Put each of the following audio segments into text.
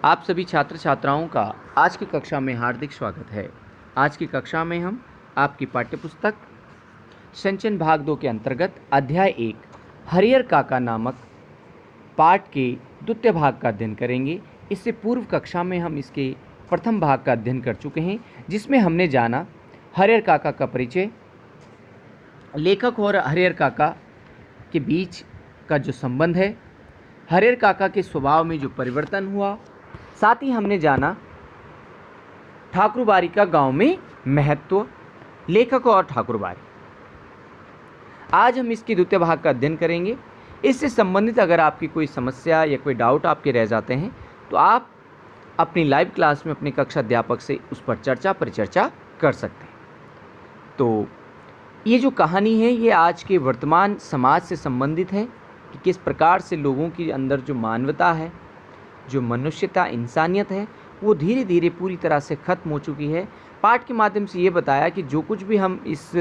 आप सभी छात्र छात्राओं का आज की कक्षा में हार्दिक स्वागत है। आज की कक्षा में हम आपकी पाठ्यपुस्तक सिंचन भाग 2 के अंतर्गत अध्याय 1 हरियर काका नामक पाठ के द्वितीय भाग का अध्ययन करेंगे। इससे पूर्व कक्षा में हम इसके प्रथम भाग का अध्ययन कर चुके हैं, जिसमें हमने जाना हरियर काका का परिचय, लेखक और हरियर काका के बीच का जो संबंध है, हरियर काका के स्वभाव में जो परिवर्तन हुआ, साथ ही हमने जाना ठाकुरबाड़ी का गांव में महत्व, लेखक और ठाकुरबाड़ी। आज हम इसके द्वितीय भाग का अध्ययन करेंगे। इससे संबंधित अगर आपकी कोई समस्या या कोई डाउट आपके रह जाते हैं तो आप अपनी लाइव क्लास में अपने कक्षा अध्यापक से उस पर परिचर्चा कर सकते हैं। तो ये जो कहानी है ये आज के वर्तमान समाज से संबंधित है कि किस प्रकार से लोगों के अंदर जो मानवता है, जो मनुष्यता, इंसानियत है, वो धीरे धीरे पूरी तरह से ख़त्म हो चुकी है। पाठ के माध्यम से ये बताया कि जो कुछ भी हम इस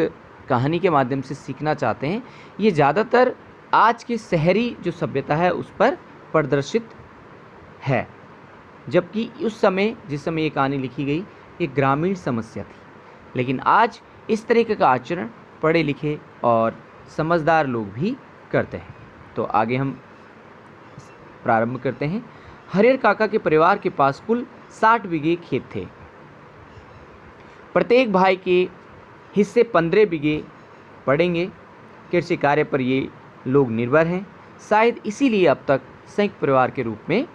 कहानी के माध्यम से सीखना चाहते हैं ये ज़्यादातर आज की शहरी जो सभ्यता है उस पर प्रदर्शित है, जबकि उस समय जिस समय ये कहानी लिखी गई ये ग्रामीण समस्या थी। लेकिन आज इस तरीके का आचरण पढ़े लिखे और समझदार लोग भी करते हैं। तो आगे हम प्रारंभ करते हैं। हरियर काका के परिवार के पास कुल 60 बीघे खेत थे। प्रत्येक भाई के हिस्से 15 बीघे पड़ेंगे। कृषि कार्य पर ये लोग निर्भर हैं। शायद इसीलिए अब तक संयुक्त परिवार के रूप में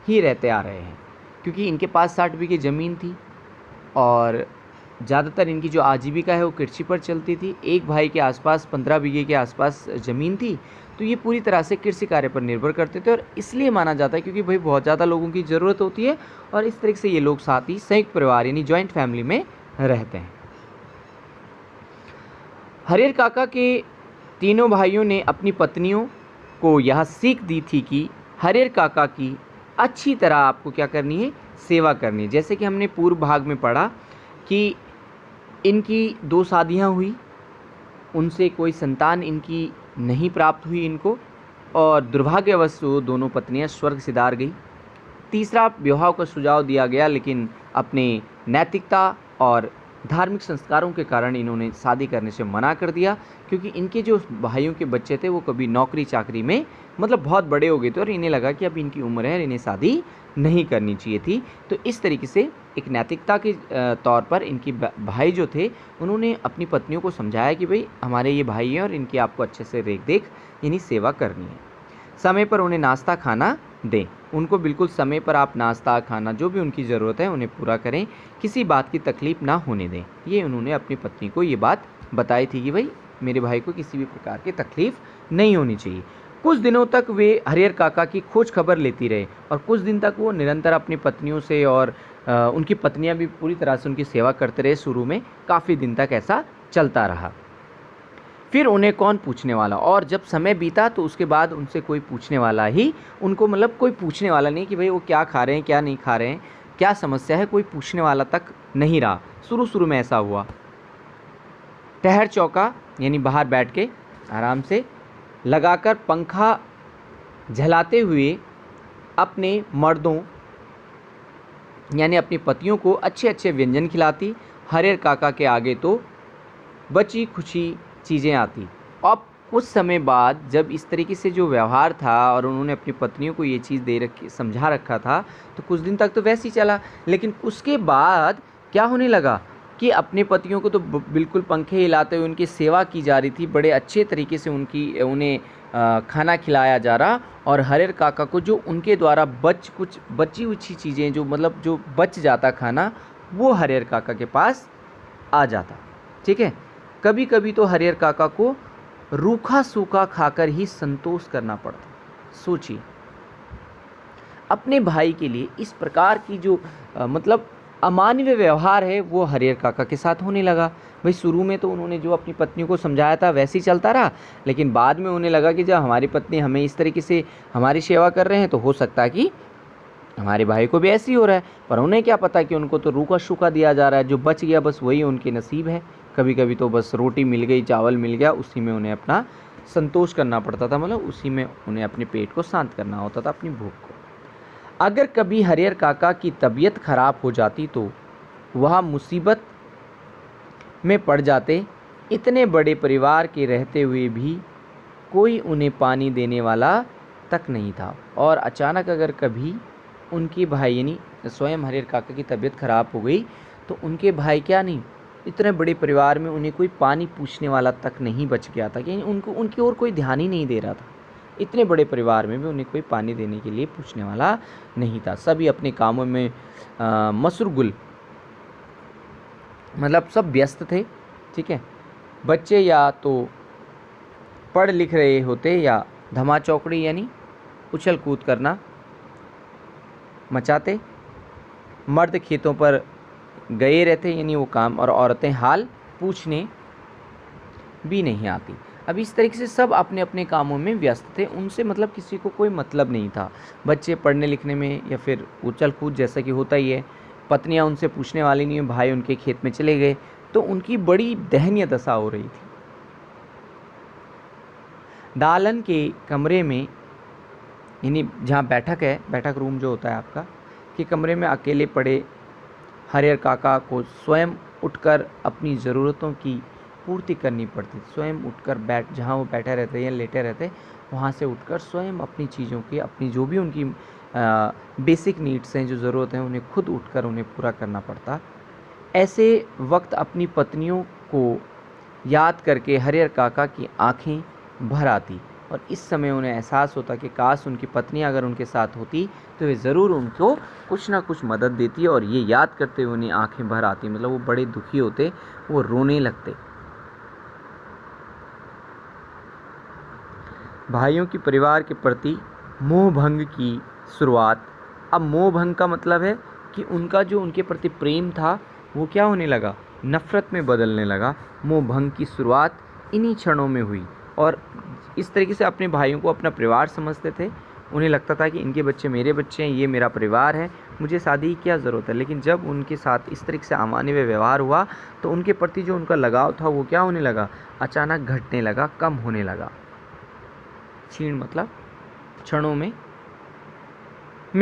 ही रहते आ रहे हैं, क्योंकि इनके पास 60 बीघे ज़मीन थी और ज़्यादातर इनकी जो आजीविका है वो कृषि पर चलती थी। एक भाई के आसपास 15 बीघे के आसपास ज़मीन थी, तो ये पूरी तरह से कृषि कार्य पर निर्भर करते थे और इसलिए माना जाता है क्योंकि भाई बहुत ज़्यादा लोगों की ज़रूरत होती है और इस तरीके से ये लोग साथ ही संयुक्त परिवार यानी जॉइंट फैमिली में रहते हैं। हरियर काका के तीनों भाइयों ने अपनी पत्नियों को यह सीख दी थी कि हरियर काका की अच्छी तरह आपको क्या करनी है, सेवा करनी है। जैसे कि हमने पूर्व भाग में पढ़ा कि इनकी 2 शादियाँ हुई, उनसे कोई संतान इनकी नहीं प्राप्त हुई इनको, और दुर्भाग्यवश वो दोनों पत्नियां स्वर्ग सिधार गई। तीसरा, विवाह का सुझाव दिया गया, लेकिन अपने नैतिकता और धार्मिक संस्कारों के कारण इन्होंने शादी करने से मना कर दिया, क्योंकि इनके जो भाइयों के बच्चे थे वो कभी नौकरी चाकरी में मतलब बहुत बड़े हो गए थे और इन्हें लगा कि अब इनकी उम्र है, इन्हें शादी नहीं करनी चाहिए थी। तो इस तरीके से एक नैतिकता के तौर पर इनके भाई जो थे उन्होंने अपनी पत्नियों को समझाया कि भाई हमारे ये भाई हैं और इनकी आपको अच्छे से देख यानी सेवा करनी है। समय पर उन्हें नाश्ता खाना दें, उनको बिल्कुल समय पर आप नाश्ता खाना जो भी उनकी ज़रूरत है उन्हें पूरा करें, किसी बात की तकलीफ़ ना होने दें। ये उन्होंने अपनी पत्नी को ये बात बताई थी कि भाई मेरे भाई को किसी भी प्रकार की तकलीफ़ नहीं होनी चाहिए। कुछ दिनों तक वे हरियर काका की खोज खबर लेती रहे और कुछ दिन तक वो निरंतर अपनी पत्नियों से और उनकी पत्नियां भी पूरी तरह से उनकी सेवा करते रहे। शुरू में काफ़ी दिन तक ऐसा चलता रहा। फिर उन्हें कौन पूछने वाला, और जब समय बीता तो उसके बाद उनसे कोई पूछने वाला ही उनको मतलब कोई पूछने वाला नहीं कि भाई वो क्या खा रहे हैं क्या नहीं खा रहे हैं, क्या समस्या है, कोई पूछने वाला तक नहीं रहा। शुरू में ऐसा हुआ। ठहर चौका यानी बाहर बैठ के आराम से लगाकर पंखा झलाते हुए अपने मर्दों यानी अपनी पतियों को अच्छे अच्छे व्यंजन खिलाती। हरियर काका के आगे तो बची खुची चीज़ें आती। अब कुछ समय बाद जब इस तरीके से जो व्यवहार था और उन्होंने अपनी पत्नियों को ये चीज़ दे रखी समझा रखा था तो कुछ दिन तक तो वैसे ही चला, लेकिन उसके बाद क्या होने लगा कि अपने पतियों को तो बिल्कुल पंखे हिलाते हुए उनकी सेवा की जा रही थी, बड़े अच्छे तरीके से उन्हें खाना खिलाया जा रहा, और हरियर काका को जो उनके द्वारा बची हुई चीज़ें जो मतलब जो बच जाता खाना वो हरियर काका के पास आ जाता। ठीक है, कभी कभी तो हरियर काका को रूखा सूखा खाकर ही संतोष करना पड़ता। सोचिए, अपने भाई के लिए इस प्रकार की जो मतलब अमानवीय व्यवहार है वो हरियर काका के साथ होने लगा। भाई शुरू में तो उन्होंने जो अपनी पत्नी को समझाया था वैसे ही चलता रहा, लेकिन बाद में उन्हें लगा कि जब हमारी पत्नी हमें इस तरीके से हमारी सेवा कर रहे हैं तो हो सकता है कि हमारे भाई को भी ऐसे ही हो रहा है। पर उन्हें क्या पता कि उनको तो रूखा सूखा दिया जा रहा है, जो बच गया बस वही उनके नसीब है। कभी कभी तो बस रोटी मिल गई, चावल मिल गया, उसी में उन्हें अपना संतोष करना पड़ता था, मतलब उसी में उन्हें अपने पेट को शांत करना होता था, अपनी भूख को। अगर कभी हरिहर काका की तबीयत खराब हो जाती तो वह मुसीबत में पड़ जाते। इतने बड़े परिवार के रहते हुए भी कोई उन्हें पानी देने वाला तक नहीं था। और अचानक अगर कभी उनके भाई यानी स्वयं हरिहर काका की तबीयत खराब हो गई तो उनके भाई क्या नहीं, इतने बड़े परिवार में उन्हें कोई पानी पूछने वाला तक नहीं बच गया था, कि उनको उनकी ओर कोई ध्यान ही नहीं दे रहा था। इतने बड़े परिवार में भी उन्हें कोई पानी देने के लिए पूछने वाला नहीं था। सभी अपने कामों में मशगूल, मतलब सब व्यस्त थे। ठीक है, बच्चे या तो पढ़ लिख रहे होते या धमा चौकड़ी यानी उछल कूद करना मचाते। मर्द खेतों पर गए रहते यानी वो काम, और औरतें हाल पूछने भी नहीं आती। अब इस तरीके से सब अपने अपने कामों में व्यस्त थे, उनसे मतलब किसी को कोई मतलब नहीं था। बच्चे पढ़ने लिखने में या फिर उछल कूद जैसा कि होता ही है, पत्नियां उनसे पूछने वाली नहीं है, भाई उनके खेत में चले गए, तो उनकी बड़ी दयनीय दशा हो रही थी। दालन के कमरे में यानी जहाँ बैठक है, बैठक रूम जो होता है आपका, के कमरे में अकेले पड़े हरिहर काका को स्वयं उठकर अपनी ज़रूरतों की पूर्ति करनी पड़ती। स्वयं उठकर जहाँ वो बैठे रहते या लेटे रहते, वहाँ से उठकर स्वयं अपनी चीज़ों की, अपनी जो भी उनकी बेसिक नीड्स हैं, जो ज़रूरत हैं, उन्हें खुद उठकर उन्हें पूरा करना पड़ता। ऐसे वक्त अपनी पत्नियों को याद करके हरिहर काका की आंखें भर आती, और इस समय उन्हें एहसास होता कि काश उनकी पत्नी अगर उनके साथ होती तो वे ज़रूर उनको कुछ ना कुछ मदद देती। और ये याद करते हुए उन्हें आंखें भर आती, मतलब वो बड़े दुखी होते, वो रोने लगते। भाइयों की परिवार के प्रति मोहभंग की शुरुआत। अब मोहभंग का मतलब है कि उनका जो उनके प्रति प्रेम था वो क्या होने लगा, नफ़रत में बदलने लगा। मोहभंग की शुरुआत इन्हीं क्षणों में हुई, और इस तरीके से अपने भाइयों को अपना परिवार समझते थे। उन्हें लगता था कि इनके बच्चे मेरे बच्चे हैं, ये मेरा परिवार है, मुझे शादी की क्या ज़रूरत है। लेकिन जब उनके साथ इस तरीके से अमानवीय व्यवहार हुआ तो उनके प्रति जो उनका लगाव था वो क्या होने लगा, अचानक घटने लगा, कम होने लगा। क्षीण मतलब क्षणों में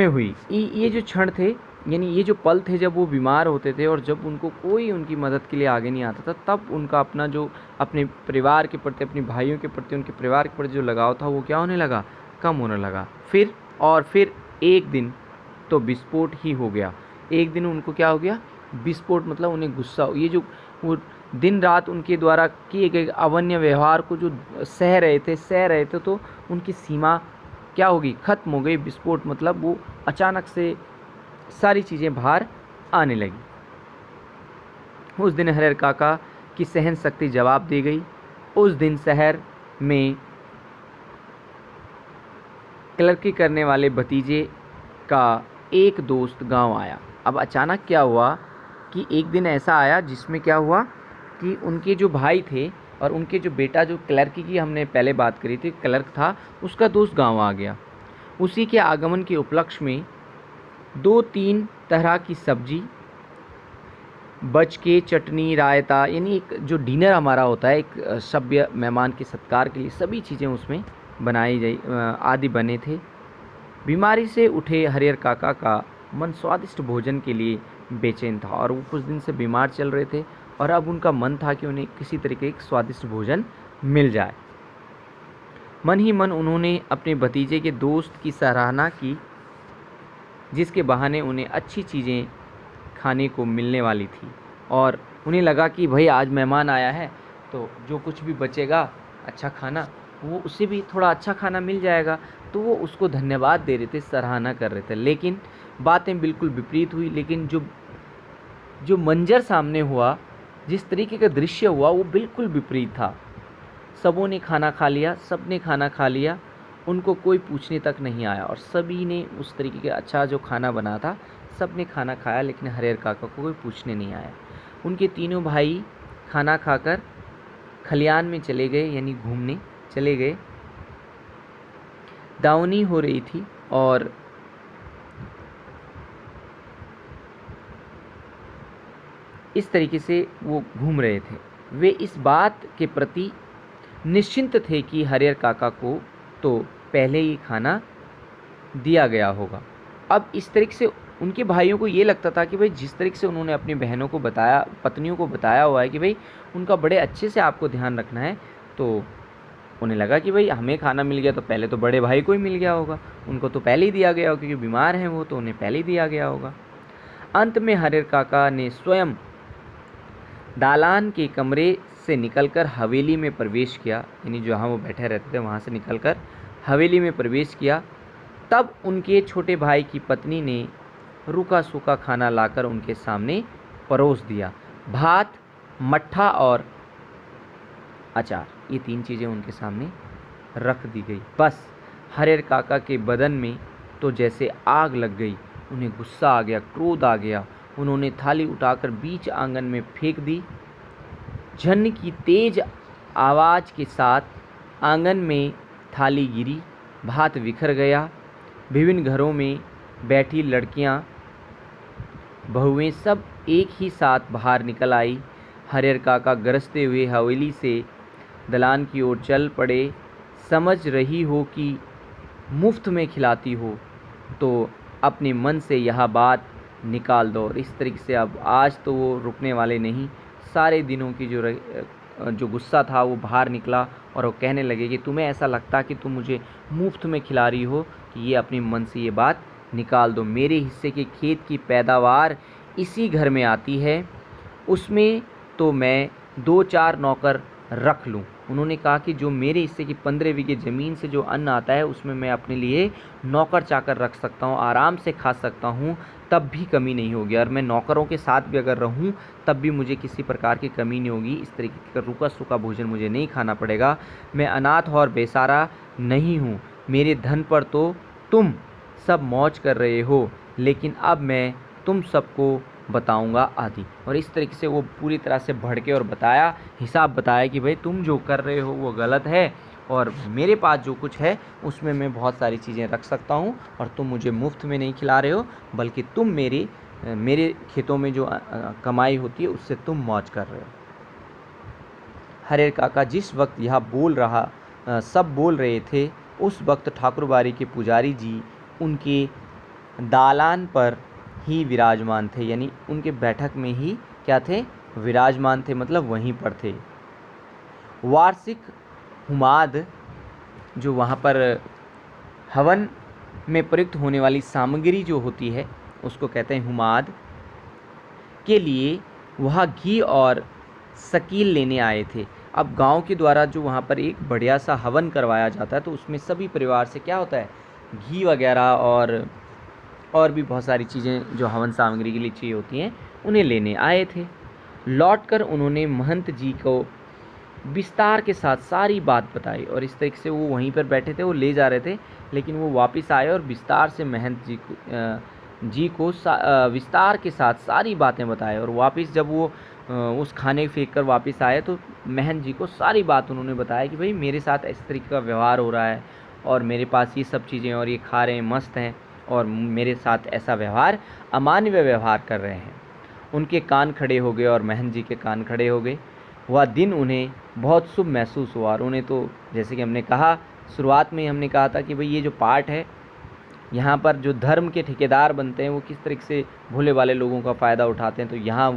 हुई। ये जो क्षण थे यानी ये जो पल थे जब वो बीमार होते थे और जब उनको कोई उनकी मदद के लिए आगे नहीं आता था, तब उनका अपना जो अपने परिवार के प्रति, अपने भाइयों के प्रति, उनके परिवार के प्रति जो लगाव था वो क्या होने लगा, कम होने लगा। फिर एक दिन तो विस्फोट ही हो गया। एक दिन उनको क्या हो गया, विस्फोट, मतलब उन्हें गुस्सा, ये जो वो दिन रात उनके द्वारा किए गए अवन्य व्यवहार को जो सह रहे थे तो उनकी सीमा क्या होगी, ख़त्म हो गई। विस्फोट मतलब वो अचानक से सारी चीज़ें बाहर आने लगी। उस दिन हरिहर काका की सहन शक्ति जवाब दे गई। उस दिन शहर में क्लर्की करने वाले भतीजे का एक दोस्त गांव आया। अब अचानक क्या हुआ कि एक दिन ऐसा आया जिसमें क्या हुआ कि उनके जो भाई थे और उनके जो बेटा, जो क्लर्की की हमने पहले बात करी थी, क्लर्क था, उसका दोस्त गांव आ गया। उसी के आगमन के उपलक्ष्य में 2-3 तरह की सब्जी, बचके, चटनी, रायता, यानी एक जो डिनर हमारा होता है एक सभ्य मेहमान के सत्कार के लिए, सभी चीज़ें उसमें बनाई गई आदि बने थे। बीमारी से उठे हरिहर काका का मन स्वादिष्ट भोजन के लिए बेचैन था, और वो कुछ दिन से बीमार चल रहे थे और अब उनका मन था कि उन्हें किसी तरीके का स्वादिष्ट भोजन मिल जाए। मन ही मन उन्होंने अपने भतीजे के दोस्त की सराहना की, जिसके बहाने उन्हें अच्छी चीज़ें खाने को मिलने वाली थी, और उन्हें लगा कि भाई आज मेहमान आया है तो जो कुछ भी बचेगा अच्छा खाना, वो उसे भी थोड़ा अच्छा खाना मिल जाएगा, तो वो उसको धन्यवाद दे रहे थे, सराहना कर रहे थे। लेकिन बातें बिल्कुल विपरीत हुई। लेकिन जो मंजर सामने हुआ, जिस तरीके का दृश्य हुआ, वो बिल्कुल विपरीत था। सबों ने खाना खा लिया, सब ने खाना खा लिया, उनको कोई पूछने तक नहीं आया, और सभी ने उस तरीके का अच्छा जो खाना बना था सब ने खाना खाया, लेकिन हरिहर काका को कोई पूछने नहीं आया। उनके तीनों भाई खाना खाकर खलियान में चले गए, यानी घूमने चले गए। दावनी हो रही थी और इस तरीके से वो घूम रहे थे। वे इस बात के प्रति निश्चिंत थे कि हरिहर काका को तो पहले ही खाना दिया गया होगा। अब इस तरीके से उनके भाइयों को ये लगता था कि भाई जिस तरीके से उन्होंने अपनी बहनों को बताया, पत्नियों को बताया हुआ है कि भाई उनका बड़े अच्छे से आपको ध्यान रखना है, तो उन्हें लगा कि भाई हमें खाना मिल गया तो पहले तो बड़े भाई को ही मिल गया होगा, उनको तो पहले ही दिया गया होगा क्योंकि बीमार हैं वो, तो उन्हें पहले ही दिया गया होगा। अंत में हरिहर काका ने स्वयं दालान के कमरे से निकलकर हवेली में प्रवेश किया, यानी जहाँ वो बैठे रहते थे वहाँ से निकलकर हवेली में प्रवेश किया। तब उनके छोटे भाई की पत्नी ने रूखा सूखा खाना लाकर उनके सामने परोस दिया। भात, मट्ठा और अचार, ये 3 चीज़ें उनके सामने रख दी गई। बस हरिहर काका के बदन में तो जैसे आग लग गई, उन्हें गुस्सा आ गया, क्रोध आ गया। उन्होंने थाली उठाकर बीच आंगन में फेंक दी। झन की तेज आवाज़ के साथ आंगन में थाली गिरी, भात बिखर गया। विभिन्न घरों में बैठी लड़कियां, बहुएं सब एक ही साथ बाहर निकल आई। हरिहर काका गरजते हुए हवेली से दलान की ओर चल पड़े। समझ रही हो कि मुफ्त में खिलाती हो तो अपने मन से यह बात निकाल दो। और इस तरीके से अब आज तो वो रुकने वाले नहीं। सारे दिनों की जो गुस्सा था वो बाहर निकला और वो कहने लगे कि तुम्हें ऐसा लगता कि तुम मुझे मुफ्त में खिला रही हो, कि ये अपने मन से ये बात निकाल दो। मेरे हिस्से के खेत की पैदावार इसी घर में आती है, उसमें तो मैं 2-4 नौकर रख लूँ। उन्होंने कहा कि जो मेरे हिस्से की 15 बीघे ज़मीन से जो अन्न आता है उसमें मैं अपने लिए नौकर चाकर रख सकता हूँ, आराम से खा सकता हूँ, तब भी कमी नहीं होगी। और मैं नौकरों के साथ भी अगर रहूँ तब भी मुझे किसी प्रकार की कमी नहीं होगी। इस तरीके का रूखा सूखा भोजन मुझे नहीं खाना पड़ेगा। मैं अनाथ और बेसहारा नहीं हूँ। मेरे धन पर तो तुम सब मौज कर रहे हो, लेकिन अब मैं तुम सबको बताऊंगा आदि। और इस तरीके से वो पूरी तरह से भड़के और बताया, हिसाब बताया कि भाई तुम जो कर रहे हो वो गलत है, और मेरे पास जो कुछ है उसमें मैं बहुत सारी चीज़ें रख सकता हूँ, और तुम मुझे मुफ्त में नहीं खिला रहे हो, बल्कि तुम मेरे खेतों में जो कमाई होती है उससे तुम मौज कर रहे हो। हरिहर काका जिस वक्त यह सब बोल रहे थे, उस वक्त ठाकुरबाड़ी के पुजारी जी उनके दालान पर ही विराजमान थे, यानी उनके बैठक में ही क्या थे, विराजमान थे, मतलब वहीं पर थे। वार्षिक हुमाद, जो वहाँ पर हवन में प्रयुक्त होने वाली सामग्री जो होती है उसको कहते हैं हुमाद, के लिए वहाँ घी और शकील लेने आए थे। अब गांव के द्वारा जो वहाँ पर एक बढ़िया सा हवन करवाया जाता है तो उसमें सभी परिवार से क्या होता है, घी वगैरह और भी बहुत सारी चीज़ें जो हवन सामग्री के लिए चाहिए होती हैं उन्हें लेने आए थे। लौटकर उन्होंने महंत जी को विस्तार के साथ सारी बात बताई, और इस तरीके से वो वहीं पर बैठे थे, वो ले जा रहे थे, लेकिन वो वापस आए और विस्तार से महंत जी को विस्तार के साथ सारी बातें बताए। और वापस जब वो उस खाने फेंक कर वापस आए तो महंत जी को सारी बात उन्होंने बताया कि भाई मेरे साथ इस तरीके का व्यवहार हो रहा है, और मेरे पास ये सब चीज़ें, और ये खा रहे हैं, मस्त हैं, और मेरे साथ ऐसा व्यवहार, अमानवीय व्यवहार कर रहे हैं। उनके कान खड़े हो गए और महंत जी के कान खड़े हो गए। वह दिन उन्हें बहुत शुभ महसूस हुआ। और उन्हें तो जैसे कि हमने कहा, शुरुआत में हमने कहा था कि भाई ये जो पाठ है, यहाँ पर जो धर्म के ठेकेदार बनते हैं वो किस तरीके से भोले वाले लोगों का फ़ायदा उठाते हैं, तो यहाँ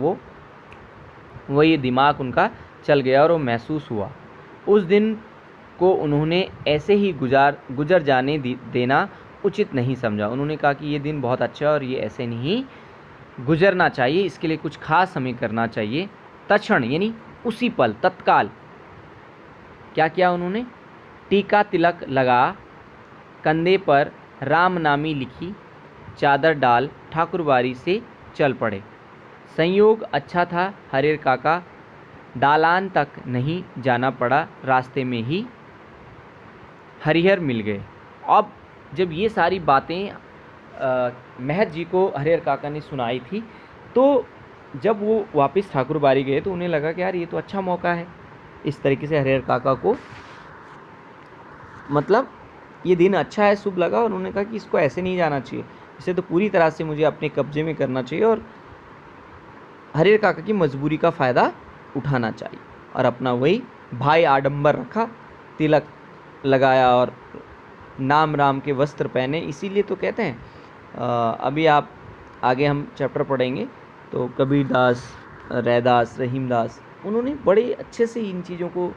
वो ये दिमाग उनका चल गया और वो महसूस हुआ। उस दिन को उन्होंने ऐसे ही गुजर जाने देना उचित नहीं समझा। उन्होंने कहा कि ये दिन बहुत अच्छा है और ये ऐसे नहीं गुजरना चाहिए, इसके लिए कुछ खास हमें करना चाहिए। तत्क्षण यानी उसी पल, तत्काल क्या किया उन्होंने, टीका तिलक लगा, कंधे पर राम नामी लिखी चादर डाल ठाकुरबाड़ी से चल पड़े। संयोग अच्छा था, हरिहर काका दालान तक नहीं जाना पड़ा, रास्ते में ही हरिहर मिल गए। अब जब ये सारी बातें महत जी को हरिहर काका ने सुनाई थी, तो जब वो वापस ठाकुरबाड़ी गए तो उन्हें लगा कि यार ये तो अच्छा मौका है। इस तरीके से हरिहर काका को मतलब ये दिन अच्छा है, शुभ लगा, और उन्होंने कहा कि इसको ऐसे नहीं जाना चाहिए, इसे तो पूरी तरह से मुझे अपने कब्जे में करना चाहिए और हरिहर काका की मजबूरी का फ़ायदा उठाना चाहिए। और अपना वही भाई आडंबर रखा, तिलक लगाया और नाम राम के वस्त्र पहने। इसीलिए तो कहते हैं अभी आप आगे हम चैप्टर पढ़ेंगे तो कबीरदास, रैदास, रहीमदास, उन्होंने बड़े अच्छे से इन चीज़ों को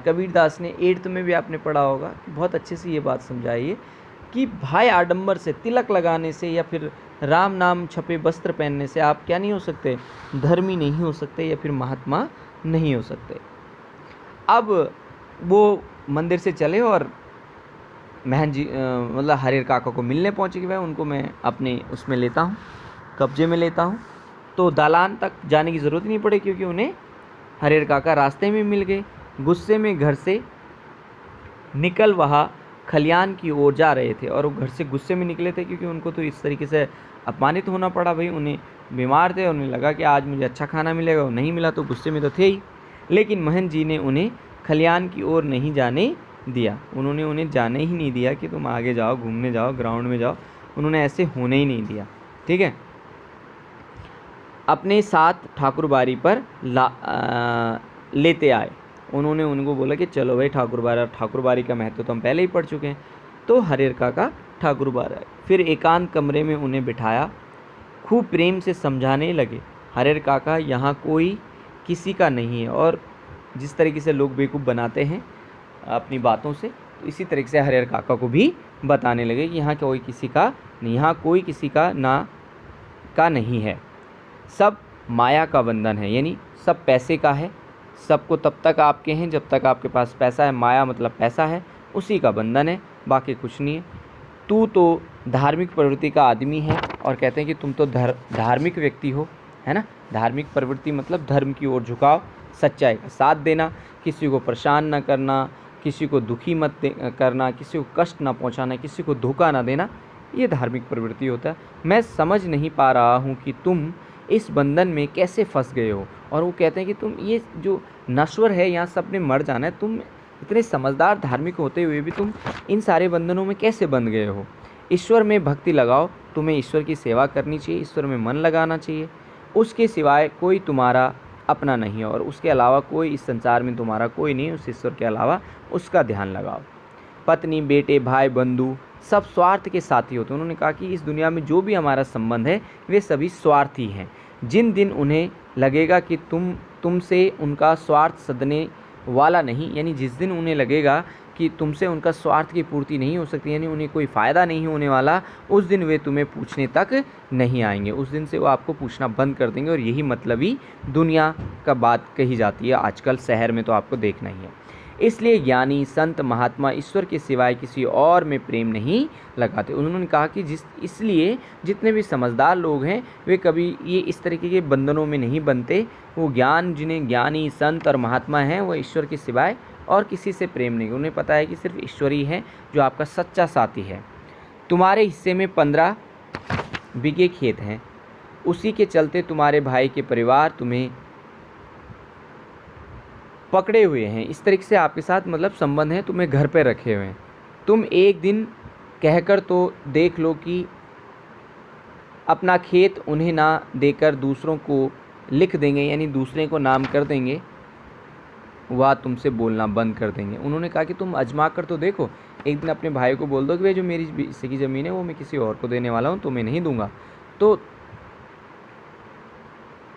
कबीरदास ने 8th में भी आपने पढ़ा होगा कि बहुत अच्छे से ये बात समझाई है कि भाई आडंबर से, तिलक लगाने से या फिर राम नाम छपे वस्त्र पहनने से आप क्या नहीं हो सकते, धर्मी नहीं हो सकते या फिर महात्मा नहीं हो सकते। अब वो मंदिर से चले और महन जी मतलब हरिहर काका को मिलने पहुँचे कि भाई उनको मैं अपने उसमें लेता हूँ, कब्जे में लेता हूँ। तो दालान तक जाने की ज़रूरत नहीं पड़ी क्योंकि उन्हें हरिहर काका रास्ते में मिल गए। गुस्से में घर से निकल वह खलियान की ओर जा रहे थे और वो घर से गुस्से में निकले थे क्योंकि उनको तो इस तरीके से अपमानित होना पड़ा। भाई उन्हें बीमार थे, उन्हें लगा कि आज मुझे अच्छा खाना मिलेगा, और नहीं मिला तो गुस्से में तो थे ही। लेकिन महन जी ने उन्हें खलियान की ओर नहीं जाने दिया। उन्होंने उन्हें जाने ही नहीं दिया कि तुम आगे जाओ, घूमने जाओ, ग्राउंड में जाओ। उन्होंने ऐसे होने ही नहीं दिया। ठीक है। अपने साथ ठाकुरबाड़ी पर लेते आए। उन्होंने उनको बोला कि चलो भाई ठाकुरबाड़ी का महत्व तो हम पहले ही पढ़ चुके हैं। तो हरिहर काका ठाकुरबाड़ी आए। फिर एकांत कमरे में उन्हें बिठाया, खूब प्रेम से समझाने लगे, हरिहर काका यहाँ कोई किसी का नहीं है। और जिस तरीके से लोग बेवकूफ़ बनाते हैं अपनी बातों से, तो इसी तरीके से हरिहर काका को भी बताने लगे कि यहाँ कोई किसी का नहीं, यहाँ कोई किसी का नहीं है। सब माया का बंधन है, यानी सब पैसे का है। सबको तब तक आपके हैं जब तक आपके पास पैसा है। माया मतलब पैसा है, उसी का बंधन है, बाकी कुछ नहीं है। तू तो धार्मिक प्रवृत्ति का आदमी है, और कहते हैं कि तुम तो धार्मिक व्यक्ति हो, है ना। धार्मिक प्रवृत्ति मतलब धर्म की ओर झुकाव, सच्चाई का साथ देना, किसी को परेशान न करना, किसी को दुखी मत करना, किसी को कष्ट न पहुंचाना, किसी को धोखा न देना, ये धार्मिक प्रवृत्ति होता है। मैं समझ नहीं पा रहा हूँ कि तुम इस बंधन में कैसे फंस गए हो। और वो कहते हैं कि तुम ये जो नश्वर है, यहाँ सब ने मर जाना है, तुम इतने समझदार धार्मिक होते हुए भी तुम इन सारे बंधनों में कैसे बंध गए हो। ईश्वर में भक्ति लगाओ, तुम्हें ईश्वर की सेवा करनी चाहिए, ईश्वर में मन लगाना चाहिए। उसके सिवाय कोई तुम्हारा अपना नहीं है, और उसके अलावा कोई इस संसार में तुम्हारा कोई नहीं, उस ईश्वर के अलावा उसका ध्यान लगाओ। पत्नी, बेटे, भाई, बंधु सब स्वार्थ के साथी होते हैं। उन्होंने कहा कि इस दुनिया में जो भी हमारा संबंध है वे सभी स्वार्थी हैं। जिन दिन उन्हें लगेगा कि तुमसे उनका स्वार्थ सदने वाला नहीं, यानी जिस दिन उन्हें लगेगा कि तुमसे उनका स्वार्थ की पूर्ति नहीं हो सकती, यानी उन्हें कोई फ़ायदा नहीं होने वाला, उस दिन वे तुम्हें पूछने तक नहीं आएंगे। उस दिन से वो आपको पूछना बंद कर देंगे। और यही मतलबी दुनिया का बात कही जाती है आजकल, शहर में तो आपको देखना ही है। इसलिए ज्ञानी, संत, महात्मा ईश्वर के सिवाय किसी और में प्रेम नहीं लगाते। उन्होंने कहा कि इसलिए जितने भी समझदार लोग हैं वे कभी ये इस तरीके के बंधनों में नहीं बनते। वो जिन्हें ज्ञानी, संत और महात्मा हैं, वो ईश्वर के सिवाय और किसी से प्रेम नहीं। उन्हें पता है कि सिर्फ ईश्वर ही है जो आपका सच्चा साथी है। तुम्हारे हिस्से में 15 बीघे खेत हैं, उसी के चलते तुम्हारे भाई के परिवार तुम्हें पकड़े हुए हैं। इस तरीके से आपके साथ मतलब संबंध है, तुम्हें घर पे रखे हुए हैं। तुम एक दिन कहकर तो देख लो कि अपना खेत उन्हें ना देकर दूसरों को लिख देंगे, यानी दूसरे को नाम कर देंगे, वह तुमसे बोलना बंद कर देंगे। उन्होंने कहा कि तुम आजमा कर तो देखो, एक दिन अपने भाई को बोल दो कि भाई जो मेरी हिस्से की ज़मीन है वो मैं किसी और को देने वाला हूँ, तुम्हें नहीं दूंगा। तो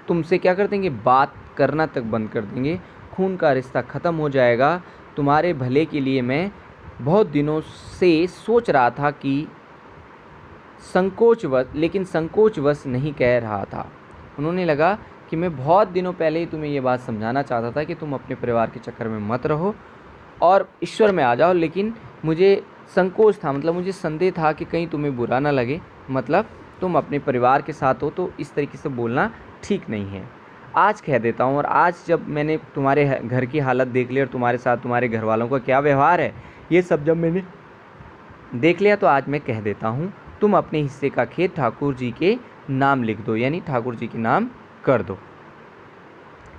तुमसे क्या कर देंगे, बात करना तक बंद कर देंगे, खून का रिश्ता ख़त्म हो जाएगा। तुम्हारे भले के लिए मैं बहुत दिनों से सोच रहा था कि लेकिन संकोचवश नहीं कह रहा था। उन्होंने लगा कि मैं बहुत दिनों पहले ही तुम्हें ये बात समझाना चाहता था कि तुम अपने परिवार के चक्कर में मत रहो और ईश्वर में आ जाओ, लेकिन मुझे संकोच था, मतलब मुझे संदेह था कि कहीं तुम्हें बुरा ना लगे, मतलब तुम अपने परिवार के साथ हो तो इस तरीके से बोलना ठीक नहीं है। आज कह देता हूँ, और आज जब मैंने तुम्हारे घर की हालत देख ली और तुम्हारे साथ तुम्हारे घर वालों का क्या व्यवहार है, ये सब जब मैंने देख लिया, तो आज मैं कह देता हूँ, तुम अपने हिस्से का खेत ठाकुर जी के नाम लिख दो, यानी ठाकुर जी के नाम कर दो।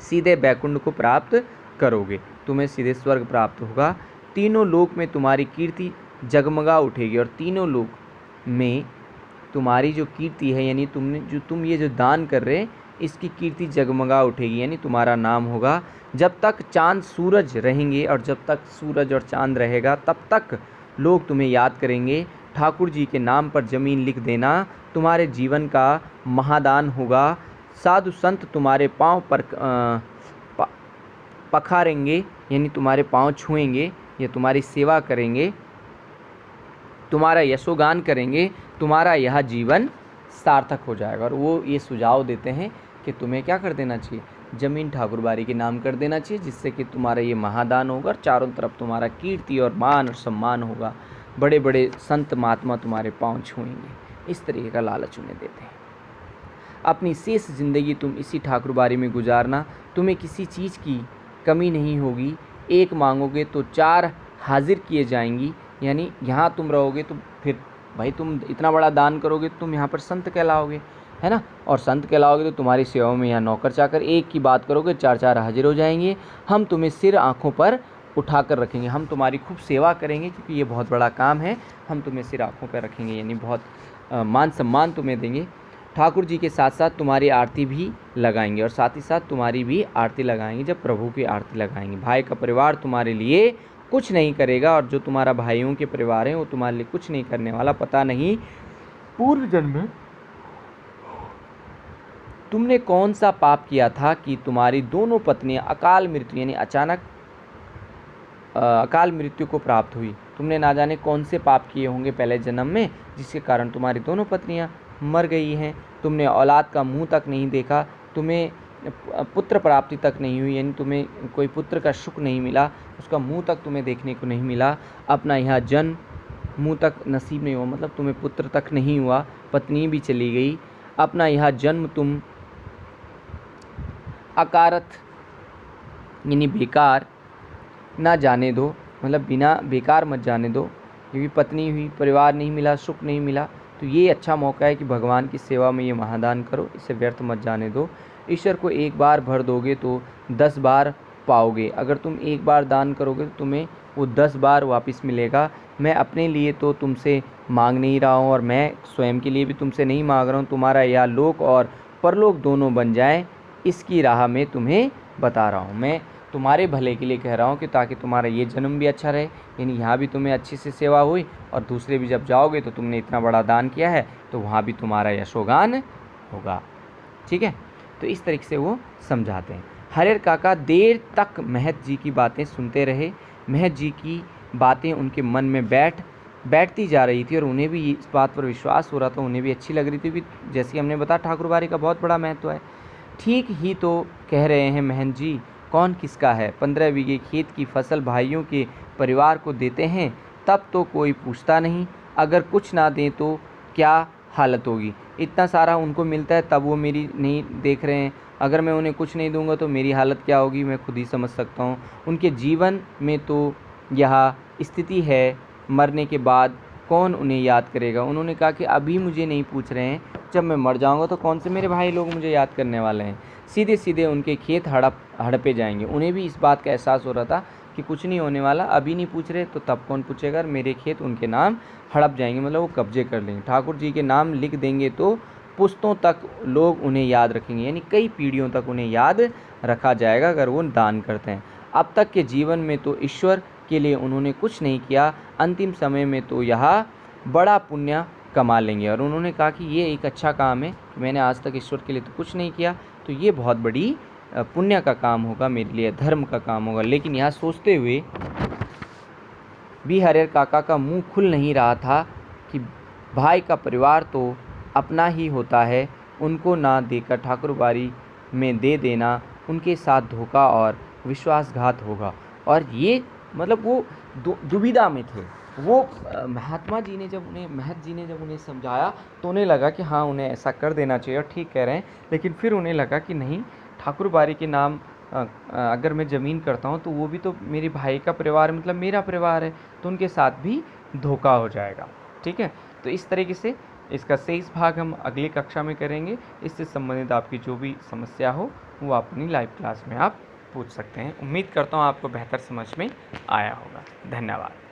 सीधे बैकुंठ को प्राप्त करोगे, तुम्हें सीधे स्वर्ग प्राप्त होगा। तीनों लोक में तुम्हारी कीर्ति जगमगा उठेगी, और तीनों लोक में तुम्हारी जो कीर्ति है, यानी तुम ये जो दान कर रहे, इसकी कीर्ति जगमगा उठेगी, यानी तुम्हारा नाम होगा। जब तक चांद सूरज रहेंगे, और जब तक सूरज और चांद रहेगा तब तक लोग तुम्हें याद करेंगे। ठाकुर जी के नाम पर ज़मीन लिख देना तुम्हारे जीवन का महादान होगा। साधु संत तुम्हारे पाँव पर पखारेंगे, यानी तुम्हारे पाँव छुएंगे या तुम्हारी सेवा करेंगे, तुम्हारा यशोगान करेंगे, तुम्हारा यह जीवन सार्थक हो जाएगा। और वो ये सुझाव देते हैं कि तुम्हें क्या कर देना चाहिए, ज़मीन ठाकुर बारी के नाम कर देना चाहिए, जिससे कि तुम्हारा ये महादान होगा और चारों तरफ तुम्हारा कीर्ति और मान और सम्मान होगा। बड़े बड़े संत महात्मा तुम्हारे पाँव छुएंगे। इस तरीके का लालच उन्हें देते हैं। अपनी शेष ज़िंदगी तुम इसी ठाकुर बारी में गुजारना, तुम्हें किसी चीज़ की कमी नहीं होगी। एक मांगोगे तो 4 हाजिर किए जाएंगी, यानी यहाँ तुम रहोगे तो फिर भाई तुम इतना बड़ा दान करोगे तो तुम यहाँ पर संत कहलाओगे, है ना। और संत कहलाओगे तो तुम्हारी सेवा में यहाँ नौकर चाकर, एक की बात करोगे 4 हाजिर हो जाएंगे। हम तुम्हें सिर आँखों पर उठा कर रखेंगे, हम तुम्हारी खूब सेवा करेंगे, क्योंकि ये बहुत बड़ा काम है। हम तुम्हें सिर आँखों पर रखेंगे, यानी बहुत मान सम्मान तुम्हें देंगे। ठाकुर जी के साथ साथ तुम्हारी आरती भी लगाएंगे, और साथ ही साथ तुम्हारी भी आरती लगाएंगे जब प्रभु की आरती लगाएंगे। भाई का परिवार तुम्हारे लिए कुछ नहीं करेगा, और जो तुम्हारा भाइयों के परिवार हैं वो तुम्हारे लिए कुछ नहीं करने वाला। पता नहीं पूर्व जन्म में तुमने कौन सा पाप किया था कि तुम्हारी दोनों पत्नियां अकाल मृत्यु, यानी अचानक अकाल मृत्यु को प्राप्त हुई। तुमने ना जाने कौन से पाप किए होंगे पहले जन्म में, जिसके कारण तुम्हारी दोनों पत्नियां मर गई हैं। तुमने औलाद का मुंह तक नहीं देखा, तुम्हें पुत्र प्राप्ति तक नहीं हुई, यानी तुम्हें कोई पुत्र का सुख नहीं मिला, उसका मुंह तक तुम्हें देखने को नहीं मिला। अपना यह जन्म मुंह तक नसीब नहीं हुआ, मतलब तुम्हें पुत्र तक नहीं हुआ, पत्नी भी चली गई। अपना यह जन्म तुम अकारत यानी बेकार ना जाने दो, मतलब बिना बेकार मत जाने दो, क्योंकि पत्नी हुई, परिवार नहीं मिला, सुख नहीं मिला। तो ये अच्छा मौका है कि भगवान की सेवा में ये महादान करो, इसे व्यर्थ मत जाने दो। ईश्वर को एक बार भर दोगे तो 10 बार पाओगे। अगर तुम एक बार दान करोगे तो तुम्हें वो 10 बार वापस मिलेगा। मैं अपने लिए तो तुमसे मांग नहीं रहा हूँ, और मैं स्वयं के लिए भी तुमसे नहीं मांग रहा हूँ। तुम्हारा यह लोक और परलोक दोनों बन जाए, इसकी राह में तुम्हें बता रहा हूँ। मैं तुम्हारे भले के लिए कह रहा हूँ कि ताकि तुम्हारा ये जन्म भी अच्छा रहे, यानी यहाँ भी तुम्हें अच्छी से सेवा हुई, और दूसरे भी जब जाओगे तो तुमने इतना बड़ा दान किया है तो वहाँ भी तुम्हारा यशोगान होगा। ठीक है, तो इस तरीके से वो समझाते हैं। हरिहर काका देर तक महत जी की बातें सुनते रहे। महत जी की बातें उनके मन में बैठती जा रही थी, और उन्हें भी इस बात पर विश्वास हो रहा था, उन्हें भी अच्छी लग रही थी। भी जैसे हमने बताया ठाकुर बारी का बहुत बड़ा महत्व है। ठीक ही तो कह रहे हैं महंत जी, कौन किसका है। 15 बीघे खेत की फसल भाइयों के परिवार को देते हैं तब तो कोई पूछता नहीं, अगर कुछ ना दें तो क्या हालत होगी। इतना सारा उनको मिलता है तब वो मेरी नहीं देख रहे हैं, अगर मैं उन्हें कुछ नहीं दूंगा तो मेरी हालत क्या होगी, मैं खुद ही समझ सकता हूँ। उनके जीवन में तो यह स्थिति है, मरने के बाद कौन उन्हें याद करेगा। उन्होंने कहा कि अभी मुझे नहीं पूछ रहे हैं, जब मैं मर जाऊंगा तो कौन से मेरे भाई लोग मुझे याद करने वाले हैं। सीधे सीधे उनके खेत हड़पे जाएंगे। उन्हें भी इस बात का एहसास हो रहा था कि कुछ नहीं होने वाला, अभी नहीं पूछ रहे तो तब कौन पूछेगा। मेरे खेत उनके नाम हड़प जाएंगे, मतलब वो कब्जे कर लेंगे। ठाकुर जी के नाम लिख देंगे तो पुश्तों तक लोग उन्हें याद रखेंगे, यानी कई पीढ़ियों तक उन्हें याद रखा जाएगा अगर वो दान करते हैं। अब तक के जीवन में तो ईश्वर के लिए उन्होंने कुछ नहीं किया, अंतिम समय में तो यह बड़ा पुण्य कमा लेंगे। और उन्होंने कहा कि ये एक अच्छा काम है, मैंने आज तक ईश्वर के लिए तो कुछ नहीं किया, तो ये बहुत बड़ी पुण्य का काम होगा मेरे लिए, धर्म का काम होगा। लेकिन यह सोचते हुए भी हरिहर काका का मुंह खुल नहीं रहा था कि भाई का परिवार तो अपना ही होता है, उनको ना देकर ठाकुर बारी में दे देना उनके साथ धोखा और विश्वासघात होगा। और ये मतलब वो दुविधा में थे। वो महात्मा जी ने जब उन्हें, महत जी ने जब उन्हें समझाया तो उन्हें लगा कि हाँ उन्हें ऐसा कर देना चाहिए और ठीक कह रहे हैं। लेकिन फिर उन्हें लगा कि नहीं, ठाकुर बारी के नाम अगर मैं ज़मीन करता हूँ तो वो भी तो मेरे भाई का परिवार, मतलब मेरा परिवार है, तो उनके साथ भी धोखा हो जाएगा। ठीक है, तो इस तरीके से इसका शेष भाग हम अगली कक्षा में करेंगे। इससे संबंधित आपकी जो भी समस्या हो वो आप अपनी लाइव क्लास में आप पूछ सकते हैं। उम्मीद करता हूँ आपको बेहतर समझ में आया होगा। धन्यवाद।